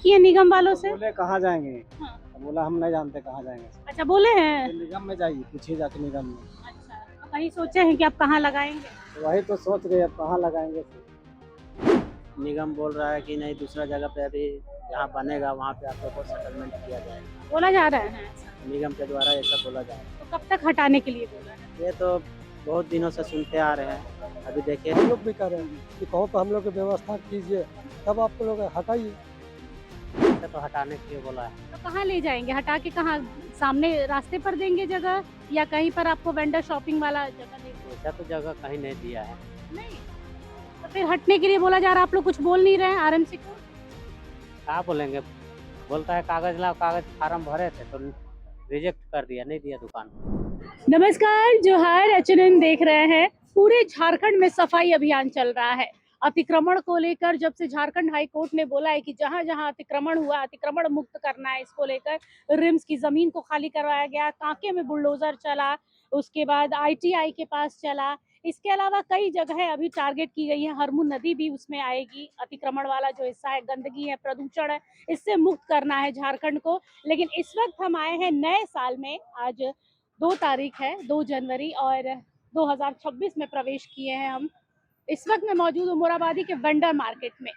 किए निगम वालों से? बोले कहाँ जाएंगे। हाँ। तो बोला हम नहीं जानते कहाँ जाएंगे। अच्छा, बोले हैं। तो निगम में जाइए, पूछिए जाके निगम में। अच्छा, तो कहीं सोचे हैं कि आप कहाँ लगाएंगे? तो वही तो सोच रहे हैं, अब कहाँ लगाएंगे। निगम बोल रहा है कि नहीं, दूसरा जगह पे अभी जहाँ बनेगा वहाँ पे आप लोग को सेटलमेंट किया जाएगा। बोला जा रहा है ऐसा। निगम के द्वारा ऐसा बोला जा रहा है। तो कब तक हटाने के लिए बोला है? ये तो बहुत दिनों से सुनते आ रहे हैं, अभी देखिए। हम लोग भी करेंगे कि कहो तो हम लोग की व्यवस्था कीजिए, तब आप लोग हटाइए। ऐसा तो हटाने के लिए बोला है। तो कहाँ ले जाएंगे? हटा के कहाँ? सामने रास्ते पर देंगे जगह, या कहीं पर आपको वेंडर शॉपिंग वाला जगह देंगे? ऐसा तो जगह कहीं नहीं दिया है। नहीं, तो फिर हटने के लिए बोला जा रहा है। आप लोग कुछ बोल नहीं रहे हैं आरएमसी को? क्या बोलेंगे, बोलता है कागज लाओ, कागज फार्म भरे थे तो रिजेक्ट कर दिया, नहीं दिया दुकान। नमस्कार, जोहार, एचएनएन देख रहे हैं। पूरे झारखंड में सफाई अभियान चल रहा है। अतिक्रमण को लेकर जब से झारखंड हाई कोर्ट ने बोला है कि जहां जहां अतिक्रमण हुआ, अतिक्रमण मुक्त करना है, इसको लेकर रिम्स की जमीन को खाली करवाया गया। कांके में बुलडोजर चला, उसके बाद आईटीआई के पास चला। इसके अलावा कई जगह अभी टारगेट की गई है। हरमू नदी भी उसमें आएगी। अतिक्रमण वाला जो हिस्सा है, गंदगी है, प्रदूषण है, इससे मुक्त करना है झारखंड को। लेकिन इस वक्त हम आए हैं नए साल में। आज 2 तारीख है, 2 जनवरी, और 2026 में प्रवेश किए हैं हम। इस वक्त मैं मौजूद हूँ मोराबादी के वेंडर मार्केट में।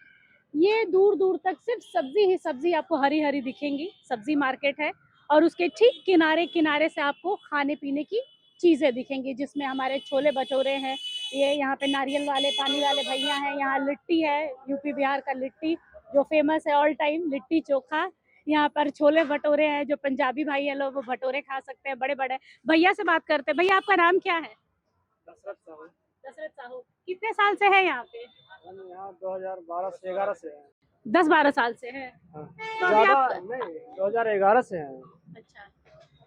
ये दूर दूर तक सिर्फ सब्जी ही सब्जी आपको हरी हरी दिखेंगी। सब्जी मार्केट है, और उसके ठीक किनारे किनारे से आपको खाने पीने की चीज़ें दिखेंगी, जिसमें हमारे छोले भटूरे हैं। ये यहाँ पे नारियल वाले, पानी वाले भैया हैं। यहाँ लिट्टी है, यूपी बिहार का लिट्टी जो फेमस है ऑल टाइम, लिट्टी चोखा। यहाँ पर छोले भटूरे हैं, जो पंजाबी भाई है लोग वो भटूरे खा सकते हैं। बड़े बड़े भैया से बात करते हैं। भैया, आपका नाम क्या है? दशरथ साहू। दशरथ साहू। कितने साल से है यहाँ पे? हम यहाँ 2012 से 11 से हैं। 10-12 साल से है। हाँ। तो अभी ज़्यादा आप नहीं, 2011 से हैं। अच्छा,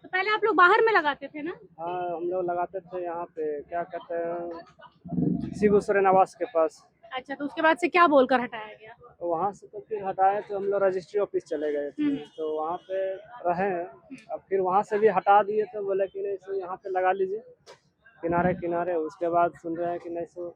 तो पहले आप लोग बाहर में लगाते थे ना? हाँ, हम लोग लगाते थे यहाँ पे, क्या कहते हैं, शिव सूर्य आवास के पास। अच्छा, तो उसके बाद से क्या बोलकर हटाया गया? तो वहाँ से तो फिर हटाए तो हम लोग रजिस्ट्री ऑफिस चले गए थे। तो वहाँ पे रहे, अब फिर वहाँ से भी हटा दिए तो बोले कि नहीं सो यहाँ पे लगा लीजिए किनारे किनारे। उसके बाद सुन रहे हैं कि नहीं सो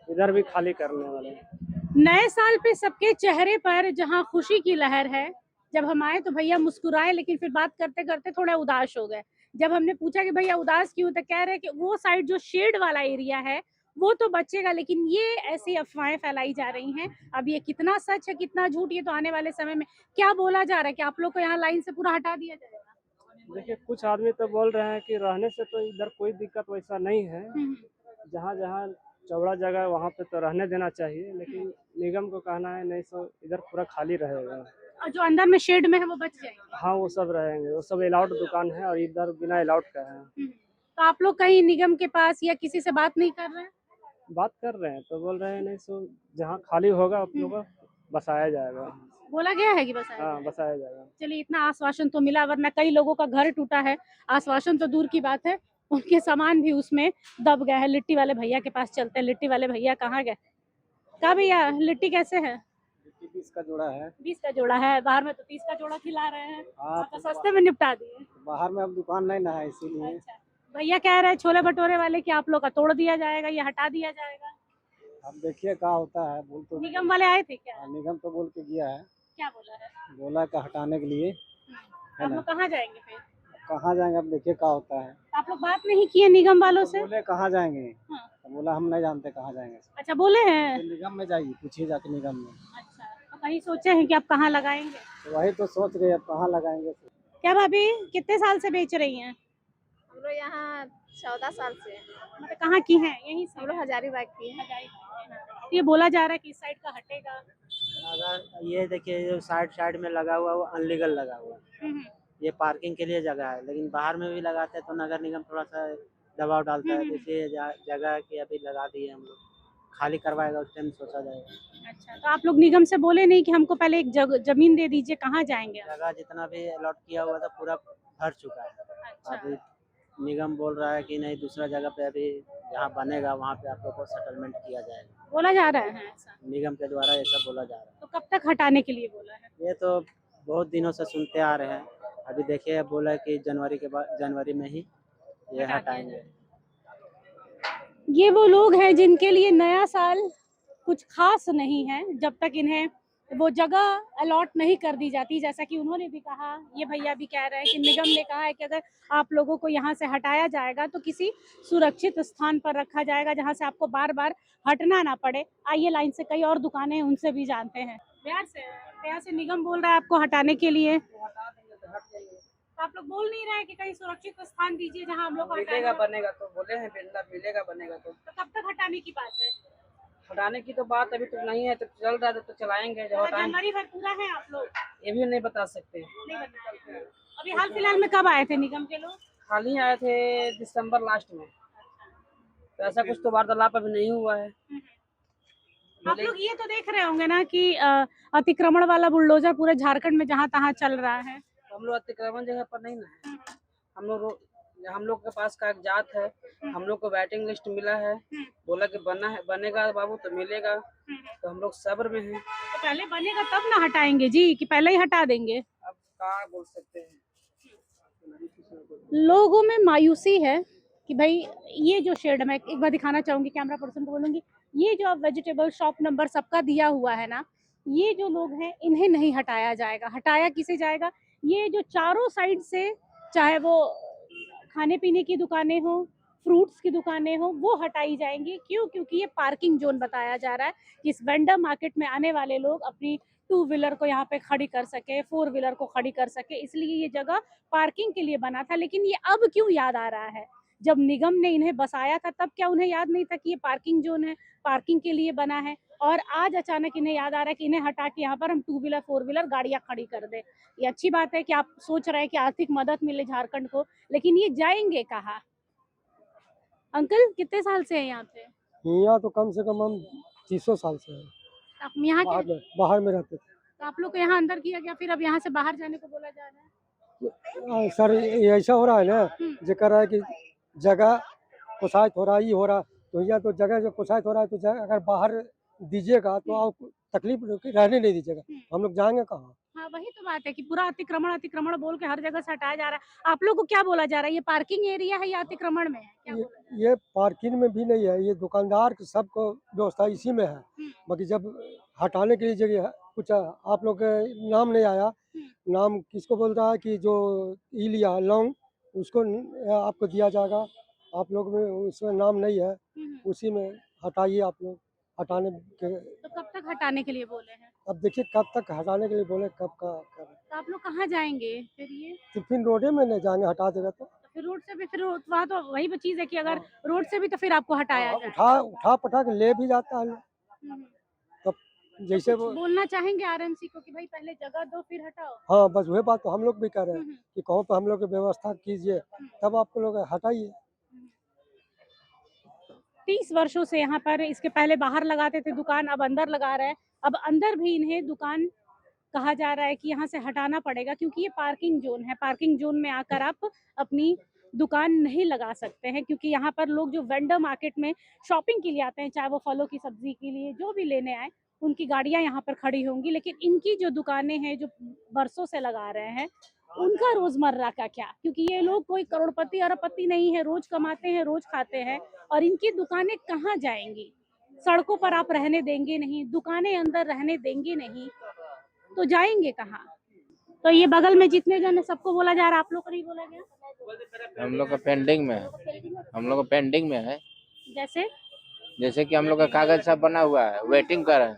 इधर भी खाली करने वाले हैं। नए साल पे सबके चेहरे पर जहाँ खुशी की लहर है। जब हम आए तो भैया मुस्कुराए, लेकिन फिर बात करते करते थोड़ा उदास हो गए। जब हमने पूछा कि भैया उदास क्यों, तो कह रहे कि वो साइड जो शेड वाला एरिया है वो तो बचेगा, लेकिन ये ऐसी अफवाहें फैलाई जा रही हैं। अब ये कितना सच है कितना झूठ, ये तो आने वाले समय में। क्या बोला जा रहा है कि आप लोग को यहाँ लाइन से पूरा हटा दिया जाएगा? देखिए, कुछ आदमी तो बोल रहे हैं कि रहने से तो इधर कोई दिक्कत वैसा नहीं है। जहाँ जहाँ चौड़ा जगह है वहाँ पे तो रहने देना चाहिए, लेकिन निगम को कहना है नहीं सो इधर पूरा खाली रहेगा। और जो अंदर में शेड में है वो बच जाएंगे? हाँ, वो सब रहेंगे, वो सब अलाउड दुकान है और इधर बिना अलाउड का है। तो आप लोग कहीं निगम के पास या किसी से बात नहीं कर रहे हैं? बात कर रहे हैं तो बोल रहे हैं नहीं सो जहाँ खाली होगा आप लोगों को बसाया जाएगा। बोला गया है कि बस आएगा? हाँ, बसाया जाएगा। चलिए, इतना आश्वासन तो मिला, वरना कई लोगों का घर टूटा है। आश्वासन तो दूर की बात है, उनके सामान भी उसमें दब गए हैं। लिट्टी वाले भैया के पास चलते हैं। लिट्टी वाले भैया कहाँ गए? कहाँ भैया, लिट्टी कैसे है? 20 का जोड़ा है। 20 का जोड़ा है, बाहर में तो 30 का जोड़ा खिला रहे हैं। हाँ, आप तो सस्ते में निपटा दिए। बाहर में अब दुकान नहीं ना है, इसीलिए। अच्छा, भैया कह रहे हैं छोले भटूरे वाले कि आप लोग का तोड़ दिया जाएगा या हटा दिया जाएगा। अब देखिए क्या होता है। बोल तो निगम वाले आए थे क्या? निगम तो बोल के गया है, क्या बोला है? बोला का हटाने के लिए। आप लोग कहाँ जाएंगे फिर? कहाँ जाएंगे, अब देखिए क्या होता है। आप लोग बात नहीं किए निगम वालों तो से? बोले कहाँ जाएंगे। हाँ। तो बोला हम नहीं जानते कहाँ जाएंगे। अच्छा, बोले हैं। तो निगम में जाइए, पूछिए जाके निगम में। अच्छा, तो कहीं सोचे हैं कि आप कहाँ लगाएंगे? तो वही तो सोच रहे हैं, अब कहाँ लगाएंगे। क्या भाभी, कितने साल से बेच रही हैं? हम लोग यहाँ 14 साल से हैं। मतलब कहाँ की हैं? यहीं से? हम लोग हजारीबाग की हैं। ये बोला जा रहा है कि इस साइड का हटेगा। अगर ये देखिए, जो साइड साइड में लगा हुआ है वो अनलीगल लगा हुआ है। ये पार्किंग के लिए जगह है, लेकिन बाहर में भी लगाते हैं तो नगर निगम थोड़ा सा दबाव डालता है, जैसे जगह की अभी लगा दी है, हम लोग खाली करवाएगा उस टाइम सोचा जाएगा। अच्छा, तो आप लोग निगम से बोले नहीं कि हमको पहले एक जमीन दे दीजिए, कहाँ जाएंगे आप? जगह जितना भी अलॉट किया हुआ था पूरा भर चुका है। अच्छा, अभी निगम बोल रहा है कि नहीं, दूसरा जगह पे अभी जहाँ बनेगा वहाँ पे आप लोग को सेटलमेंट किया जाएगा। बोला जा रहा है ऐसा। निगम के द्वारा ऐसा बोला जा रहा है। तो कब तक हटाने के लिए बोला है? ये तो बहुत दिनों से सुनते आ रहे हैं, अभी देखिए बोला कि जनवरी के बाद, जनवरी में ही ये हटाएंगे। ये वो लोग हैं जिनके लिए नया साल कुछ खास नहीं है। जब तक इन्हें वो जगह अलॉट नहीं कर दी जाती, जैसा कि उन्होंने भी कहा, ये भैया भी कह रहे हैं कि निगम ने कहा है कि अगर आप लोगों को यहाँ से हटाया जाएगा तो किसी सुरक्षित स्थान पर रखा जाएगा जहाँ से आपको बार बार हटना ना पड़े। आइए लाइन से कई और दुकानें हैं, उनसे भी जानते हैं। बिहार से निगम बोल रहा है आपको हटाने के लिए, तो आप लोग बोल नहीं रहे हैं कि कहीं सुरक्षित स्थान दीजिए जहाँ हम लोग को मिलेगा हटाना? बनेगा तो बोले हैं, बिल्ला मिलेगा बनेगा तो तो कब तक हटाने की बात है? हटाने की तो बात अभी तक नहीं है, तो चल रहा है तो चलाएंगे जब हटाएंगे। जनवरी भर पूरा है आप लोग ये भी नहीं बता सकते। नहीं बताया। अभी हाल फिलहाल में कब आए थे निगम के लोग? हाल ही आए थे दिसंबर लास्ट में, तो ऐसा कुछ तो वार्तालाप अभी नहीं हुआ है। आप लोग ये तो देख रहे होंगे ना कि अतिक्रमण वाला बुलडोजर पूरे झारखंड में जहाँ तहाँ चल रहा है। हम लोग अतिक्रमण जगह पर नहीं ना है, हम लोग के पास कागजात है, हम लोग को वेटिंग लिस्ट मिला है, बोला कि बना है बनेगा बाबू तो मिलेगा, तो हम लोग सब्र में हैं। तो पहले बनेगा तब ना हटाएंगे जी, कि पहले ही हटा देंगे? अब क्या बोल सकते हैं। लोगों में मायूसी है कि भाई ये जो शेड, मैं एक बार दिखाना चाहूंगी, कैमरा पर्सन को बोलूंगी, ये जो अब वेजिटेबल शॉप नंबर सबका दिया हुआ है ना, ये जो लोग हैं इन्हें नहीं हटाया जाएगा। हटाया किसे जाएगा? ये जो चारों साइड से, चाहे वो खाने पीने की दुकानें हो, फ्रूट्स की दुकानें हो, वो हटाई जाएंगी। क्यों? क्योंकि ये पार्किंग जोन बताया जा रहा है कि इस वेंडर मार्केट में आने वाले लोग अपनी टू व्हीलर को यहाँ पे खड़ी कर सके, फोर व्हीलर को खड़ी कर सके, इसलिए ये जगह पार्किंग के लिए बना था। लेकिन ये अब क्यों याद आ रहा है? जब निगम ने इन्हें बसाया था तब क्या उन्हें याद नहीं था कि ये पार्किंग जोन है, पार्किंग के लिए बना है? और आज अचानक इन्हें याद आ रहा है कि इन्हें हटा के यहाँ पर हम टू व्हीलर फोर व्हीलर गाड़ियाँ खड़ी कर दें। ये अच्छी बात है कि आप सोच रहे हैं कि आर्थिक मदद मिले झारखंड को, लेकिन ये जाएंगे कहाँ? अंकल कितने साल से हैं यहाँ पे? यहाँ तो कम से कम हम 300 साल से हैं। आप यहाँ बाहर के, में बाहर में रहते थे। तो आप लोग को यहाँ अंदर किया गया, फिर अब यहाँ से बाहर जाने को बोला जा रहा है? सर ये ऐसा हो रहा है ना, जो कर रहा है कि जगह कुसायत हो रहा, ही हो रहा, तो यहाँ तो जगह जो कुसायत हो रहा है, तो अगर बाहर दीजिएगा तो आप तकलीफ रहने नहीं दीजिएगा, हम लोग जाएंगे कहाँ? हाँ, वही तो बात है कि पूरा अतिक्रमण अतिक्रमण बोल के हर जगह से हटाया जा रहा है। आप लोग को क्या बोला जा रहा है? ये पार्किंग एरिया है या अतिक्रमण में है? क्या बोला जा ये पार्किंग में भी नहीं है, ये दुकानदार के सबको व्यवस्था इसी में है। बाकी जब हटाने के लिए जगह है, कुछ आप लोग के नाम नहीं आया, नाम किसको बोल रहा है कि जो ई लिया लॉन्ग, उसको आपको दिया जाएगा। आप लोग में उसमें नाम नहीं है, उसी में हटाइए आप लोग। हटाने के तो कब तक हटाने के लिए बोले हैं? अब देखिए कब तक हटाने के लिए बोले, कब का कब। तो आप लोग कहाँ जाएंगे फिर? ये तो फिर रोडे में नहीं जाएंगे, हटा देगा तो फिर रोड से भी, फिर वहाँ तो वही चीज है कि अगर रोड से भी तो फिर आपको हटाया जाए। उठा पटा के ले भी जाता है। तब जैसे वो बोलना चाहेंगे आरएमसी को कि भाई पहले जगह दो फिर हटाओ? हाँ, बस वही बात तो हम लोग भी कर रहे हैं कि कहीं पे हम लोग की व्यवस्था कीजिए, तब आप लोग हटाइए। 30 वर्षों से यहाँ पर, इसके पहले बाहर लगाते थे दुकान, अब अंदर लगा रहे हैं। अब अंदर भी इन्हें दुकान कहा जा रहा है कि यहाँ से हटाना पड़ेगा, क्योंकि ये पार्किंग जोन है। पार्किंग जोन में आकर आप अपनी दुकान नहीं लगा सकते हैं, क्योंकि यहाँ पर लोग जो वेंडर मार्केट में शॉपिंग के लिए आते हैं, चाहे वो फलों की सब्जी के लिए जो भी लेने आए, उनकी गाड़ियाँ यहाँ पर खड़ी होंगी। लेकिन इनकी जो दुकानें हैं जो बरसों से लगा रहे हैं, उनका रोजमर्रा का क्या? क्योंकि ये लोग कोई करोड़पति अरबपति नहीं है, रोज कमाते हैं, रोज खाते हैं, और इनकी दुकानें कहाँ जाएंगी? सड़कों पर आप रहने देंगे नहीं, दुकानें अंदर रहने देंगे नहीं, तो जाएंगे कहाँ? तो ये बगल में जितने जन है सबको बोला जा रहा है, आप लोग को नहीं बोला गया? हम लोग का पेंडिंग में है, हम लोग का पेंडिंग में है। जैसे कि हम लोग का कागज सब बना हुआ है, वेटिंग कर रहे हैं,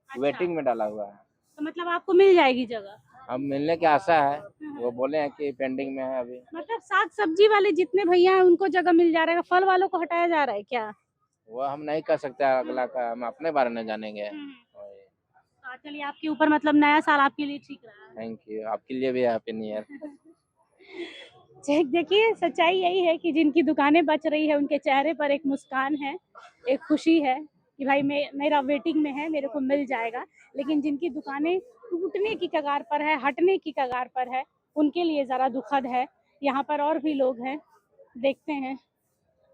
वेटिंग में डाला हुआ है। तो मतलब आपको मिल जाएगी जगह? अब मिलने की आशा है, वो बोले हैं कि पेंडिंग में है अभी। मतलब साग सब्जी वाले जितने भैया हैं उनको जगह मिल जा रहा है, फल वालों को हटाया जा रहा है क्या? वो हम नहीं कर सकते, अगला का हम अपने बारे में जानेंगे। तो चलिए, आपके ऊपर मतलब नया साल आपके लिए ठीक रहा। थैंक यू, आपके लिए भी हैप्पी न्यू ईयर। देखिए, सच्चाई यही है कि जिनकी दुकानें बच रही है उनके चेहरे पर एक मुस्कान है, एक खुशी है कि भाई मेरा वेटिंग में है, मेरे को मिल जाएगा। लेकिन जिनकी दुकानें टूटने की कगार पर है, हटने की कगार पर है, उनके लिए ज़रा दुखद है। यहाँ पर और भी लोग हैं, देखते हैं।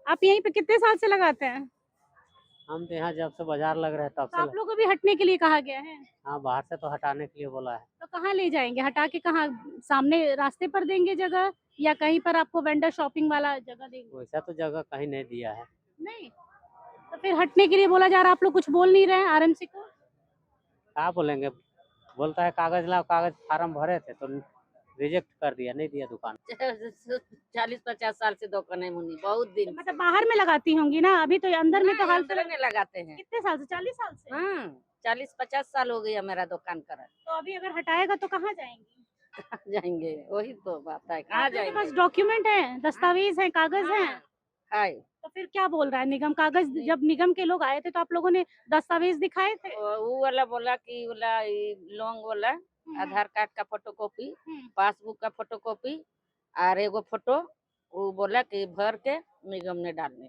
आप यहीं पे कितने साल से लगाते हैं? हम तो यहाँ जब से बाजार लग रहा है तब तो से आप लोग को भी हटने के लिए कहा गया है? हाँ, बाहर से तो हटाने के लिए बोला है। तो कहाँ ले जाएंगे? हटा के कहाँ? सामने रास्ते पर देंगे जगह, या कहीं पर आपको वेंडर शॉपिंग वाला जगह देंगे? वैसा तो जगह कहीं नहीं दिया है। नहीं, तो फिर हटने के लिए बोला जा रहा है। आप लोग कुछ बोल नहीं रहे हैं आरएमसी को? क्या बोलेंगे, बोलता है कागज लाओ, कागज फार्म भरे थे तो रिजेक्ट कर दिया, नहीं दिया दुकान। 40-50 साल से दुकान है मुन्नी, बहुत दिन से। मतलब बाहर में लगाती होंगी ना, अभी तो अंदर में तो हाँ, हाल अंदर में लगाते हैं। कितने साल से? 40 साल से। 40-50 साल हो गया मेरा दुकान कर। तो अभी अगर हटाएगा तो कहाँ जाएंगी? कहाँ जाएंगे, वही तो बात है, कहाँ आपके जाएंगे। पास डॉक्यूमेंट है, दस्तावेज है, कागज है, है तो फिर क्या बोल रहा है निगम? कागज जब निगम के लोग आए थे तो आप लोगों ने दस्तावेज दिखाए थे? वो वाला बोला कि वाला लॉन्ग वाला आधार कार्ड का फोटोकॉपी, पासबुक का फोटोकॉपी और एगो फोटो, वो बोला कि भर के निगम ने डालने।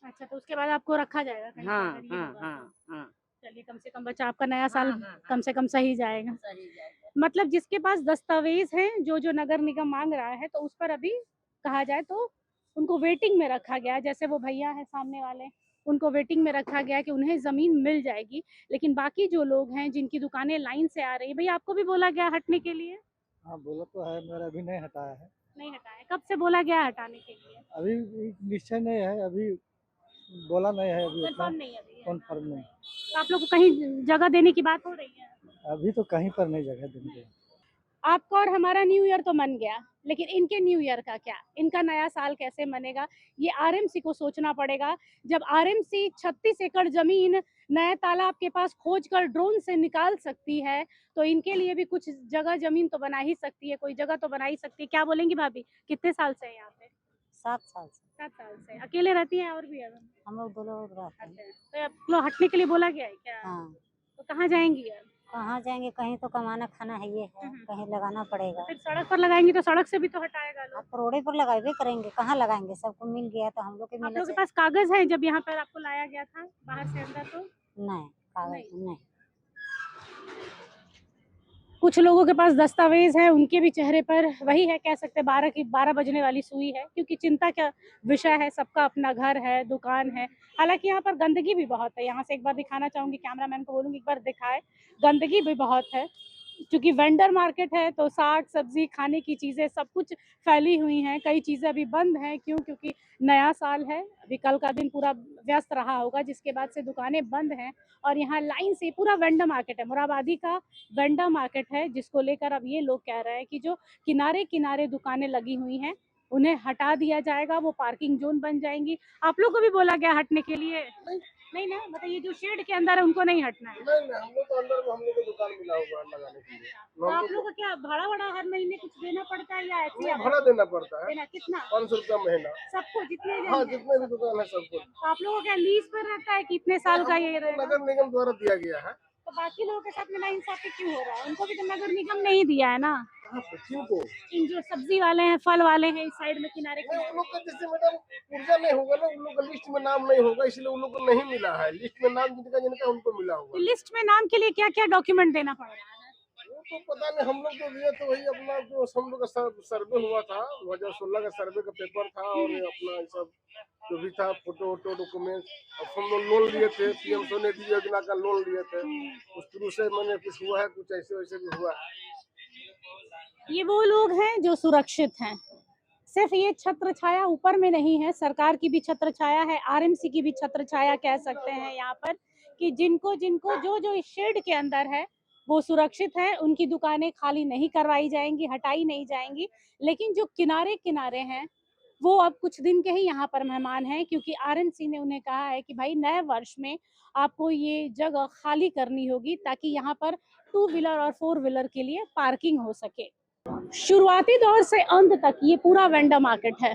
अच्छा, तो उसके बाद आपको रखा जाएगा कहीं हाँ अगर ये हाँ होगा तो। हाँ हाँ, चलिए, कम से कम बच्चा आपका नया साल हाँ। कम से कम सही जाएगा। सही जाएगा। मतलब जिसके पास दस्तावेज हैं, जो नगर निगम मांग रहा है, तो उस पर अभी कहा जाए तो उनको वेटिंग में रखा गया है। जैसे वो भैया है सामने वाले, उनको वेटिंग में रखा गया है कि उन्हें ज़मीन मिल जाएगी। लेकिन बाकी जो लोग हैं जिनकी दुकानें लाइन से आ रही है, भैया आपको भी बोला गया हटने के लिए? हाँ बोला तो है, मेरा अभी नहीं हटाया है। नहीं हटाया, कब से बोला गया है हटाने के लिए? अभी निश्चय नहीं है, अभी बोला नहीं है, अभी कंफर्म नहीं है अभी। कन्फर्म नहीं। तो आप लोग को कहीं जगह देने की बात हो रही है? अभी तो कहीं पर नहीं जगह देंगे। आपका और हमारा न्यू ईयर तो मन गया, लेकिन इनके न्यू ईयर का क्या? इनका नया साल कैसे मनेगा? ये आरएमसी को सोचना पड़ेगा। जब आरएमसी 36 एकड़ जमीन नया तालाब के पास खोजकर ड्रोन से निकाल सकती है, तो इनके लिए भी कुछ जगह जमीन तो बना ही सकती है, कोई जगह तो बना ही सकती है। क्या बोलेंगी भाभी, कितने साल से है यहाँ पे? 7 साल से 7 साल से। अकेले रहती हैं और भी है? हम लोग 2 लोग रहते हैं। तो आप लोग हटने के लिए बोला गया है क्या? हाँ, तो कहाँ जाएंगी अब? कहाँ जाएंगे, कहीं तो कमाना खाना है, ये है, कहीं लगाना पड़ेगा। फिर सड़क पर लगाएंगी तो सड़क से भी तो हटाएगा लोग। आप रोडे पर लगाए करेंगे, कहाँ लगाएंगे, सबको मिल गया तो हम लोग के आप मिलना लोग के चाहिए। पास कागज है जब यहाँ पर आपको लाया गया था बाहर से अंदर? तो नहीं, कागज नहीं। कुछ लोगों के पास दस्तावेज है, उनके भी चेहरे पर वही है, कह सकते हैं 12 बजने वाली सुई है, क्योंकि चिंता का विषय है। सबका अपना घर है, दुकान है। हालांकि यहाँ पर गंदगी भी बहुत है। यहाँ से एक बार दिखाना चाहूंगी, कैमरामैन को बोलूंगी एक बार दिखाए। गंदगी भी बहुत है, क्योंकि वेंडर मार्केट है तो साग सब्जी खाने की चीज़ें सब कुछ फैली हुई हैं। कई चीज़ें अभी बंद हैं, क्योंकि नया साल है। अभी कल का दिन पूरा व्यस्त रहा होगा, जिसके बाद से दुकानें बंद हैं। और यहाँ लाइन से पूरा वेंडर मार्केट है, मुराबादी का वेंडर मार्केट है, जिसको लेकर अब ये लोग कह रहे हैं कि जो किनारे किनारे दुकानें लगी हुई हैं उन्हें हटा दिया जाएगा, वो पार्किंग जोन बन जाएंगी। आप लोग को भी बोला गया हटने के लिए? नहीं ना, मतलब ये जो शेड के अंदर है उनको नहीं हटना है? नहीं हम लोग तो अंदर में हम लोग को दुकान मिला हुआ है लगाने के लिए। तो आप लोग को क्या भाड़ा हर महीने कुछ देना पड़ता है या ऐसे ही? भाड़ा देना पड़ता है। देना कितना? 500 रुपया महीना। सबको जितने हाँ, जन हैं? जितने भी दुकान है सबको। तो आप लोगों का लीज पर रहता है कि इतने साल का ये रहेगा? नगर निगम द्वारा दिया गया है। तो बाकी लोगों के साथ में नाइंसाफी क्यों हो रहा है? उनको भी तो नगर निगम ने ही दिया है ना। को इन जो सब्जी वाले हैं, फल वाले हैं, इस साइड में किनारे उन किनारे। लोग का जैसे मैडम ऊर्जा नहीं होगा ना, उन लोग का लिस्ट में नाम नहीं होगा, इसलिए उन लोग को नहीं मिला है। लिस्ट में नाम जिनका उनको मिला तो हुआ। लिस्ट में नाम के लिए क्या क्या डॉक्यूमेंट देना पड़ रहा है? वो तो पता नहीं, हम लोग तो दिए तो वही अपना जो हम लोग का सर्वे हुआ था 2016 का सर्वे का पेपर था, और अपना ये सब जो भी था फोटो वोटो डॉक्यूमेंट। अब हम लोग लोन लिए थे, पीएम स्वनिधि योजना का लोन लिए थे, उस थ्रू से मैंने कुछ हुआ है, कुछ ऐसे वैसे भी हुआ है। ये वो लोग हैं जो सुरक्षित हैं। सिर्फ ये छत्र छाया ऊपर में नहीं है, सरकार की भी छत्र छाया है, आरएमसी की भी छत्र छाया कह सकते हैं यहाँ पर, कि जिनको जिनको जो इस शेड के अंदर है वो सुरक्षित है। उनकी दुकानें खाली नहीं करवाई जाएंगी, हटाई नहीं जाएंगी। लेकिन जो किनारे किनारे हैं वो अब कुछ दिन के ही यहाँ पर मेहमान हैं, क्योंकि आरएमसी ने उन्हें कहा है कि भाई नए वर्ष में आपको ये जगह खाली करनी होगी, ताकि यहाँ पर 2 व्हीलर और 4 व्हीलर के लिए पार्किंग हो सके। शुरुआती दौर से अंत तक ये पूरा वेंडर मार्केट है।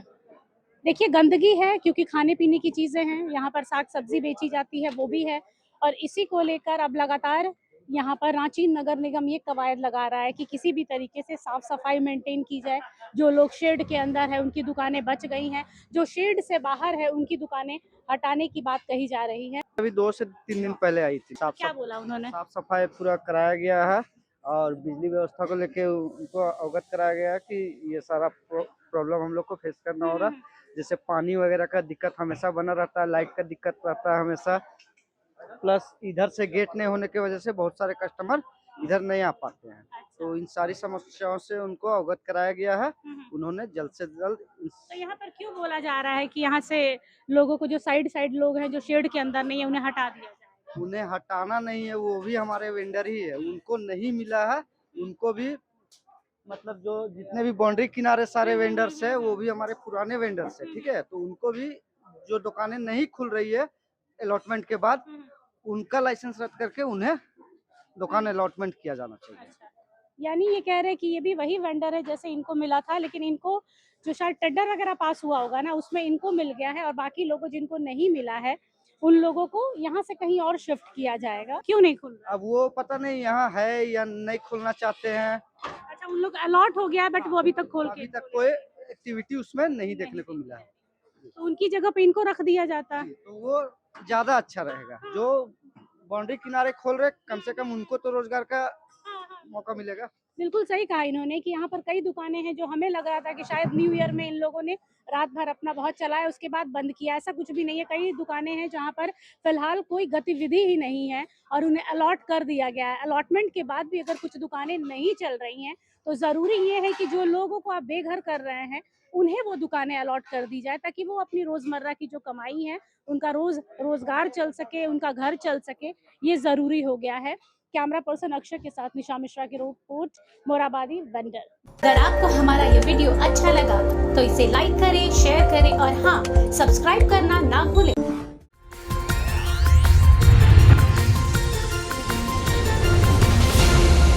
देखिए, गंदगी है क्योंकि खाने पीने की चीजें हैं, यहाँ पर साग सब्जी बेची जाती है, वो भी है। और इसी को लेकर अब लगातार यहाँ पर रांची नगर निगम ये कवायद लगा रहा है कि किसी भी तरीके से साफ सफाई मेंटेन की जाए। जो लोग शेड के अंदर है उनकी दुकानें बच गई हैं, जो शेड से बाहर है उनकी दुकानें हटाने की बात कही जा रही है। अभी 2 से 3 दिन पहले आई थी। क्या बोला उन्होंने? साफ सफाई पूरा कराया गया है, और बिजली व्यवस्था को लेके उनको अवगत कराया गया कि ये सारा प्रॉब्लम हम लोग को फेस करना हो रहा है। जैसे पानी वगैरह का दिक्कत हमेशा बना रहता है, लाइट का दिक्कत रहता है हमेशा, प्लस इधर से गेट नहीं होने की वजह से बहुत सारे कस्टमर इधर नहीं आ पाते हैं। तो इन सारी समस्याओं से उनको अवगत कराया गया है। उन्होंने जल्द से जल्द तो यहाँ पर क्यों बोला जा रहा है कि यहाँ से लोगों को, जो साइड लोग हैं जो शेड के अंदर नहीं है, उन्हें हटा दिया जाए? उन्हें हटाना नहीं है, वो भी हमारे वेंडर ही है। उनको नहीं मिला है, उनको भी मतलब जो जितने भी बाउंड्री किनारे सारे वेंडर्स है वो भी हमारे पुराने वेंडर्स है, ठीक है। तो उनको भी जो दुकानें नहीं खुल रही है अलॉटमेंट के बाद, उनका लाइसेंस रद्द करके उन्हें दुकान अलॉटमेंट किया जाना चाहिए। यानी ये कह रहे हैं कि ये भी वही वेंडर है जैसे इनको मिला था, लेकिन इनको जो शायद टेंडर वगैरह पास हुआ होगा ना, उसमें इनको मिल गया है और बाकी लोगों जिनको नहीं मिला है उन लोगों को यहाँ से कहीं और शिफ्ट किया जाएगा। क्यों नहीं खुल रहा? अब वो पता नहीं यहाँ है या नहीं खोलना चाहते हैं। अच्छा, उन लोग अलॉट हो गया है बट वो अभी तक खोल के अभी तक कोई एक्टिविटी उसमें नहीं देखने को मिला है, तो उनकी जगह पे इनको रख दिया जाता। तो वो ज्यादा अच्छा रहेगा। जो बाउंड्री किनारे खोल रहे कम से कम उनको तो रोजगार का मौका मिलेगा। बिल्कुल सही कहा इन्होंने कि यहाँ पर कई दुकानें हैं जो हमें लग रहा था कि शायद न्यू ईयर में इन लोगों ने रात भर अपना बहुत चलाया उसके बाद बंद किया। ऐसा कुछ भी नहीं है। कई दुकानें हैं जहाँ पर फिलहाल कोई गतिविधि ही नहीं है और उन्हें अलॉट कर दिया गया है। अलॉटमेंट के बाद भी अगर कुछ दुकानें नहीं चल रही हैं तो ज़रूरी ये है कि जो लोगों को आप बेघर कर रहे हैं उन्हें वो दुकानें अलॉट कर दी जाए, ताकि वो अपनी रोज़मर्रा की जो कमाई है उनका रोज़गार चल सके, उनका घर चल सके। ये ज़रूरी हो गया है। कैमरा पर्सन अक्षय के साथ निशा मिश्रा की रिपोर्ट, मोराबादी वेंडर। अगर आपको हमारा ये वीडियो अच्छा लगा तो इसे लाइक करें, शेयर करें और हाँ, सब्सक्राइब करना ना भूलें।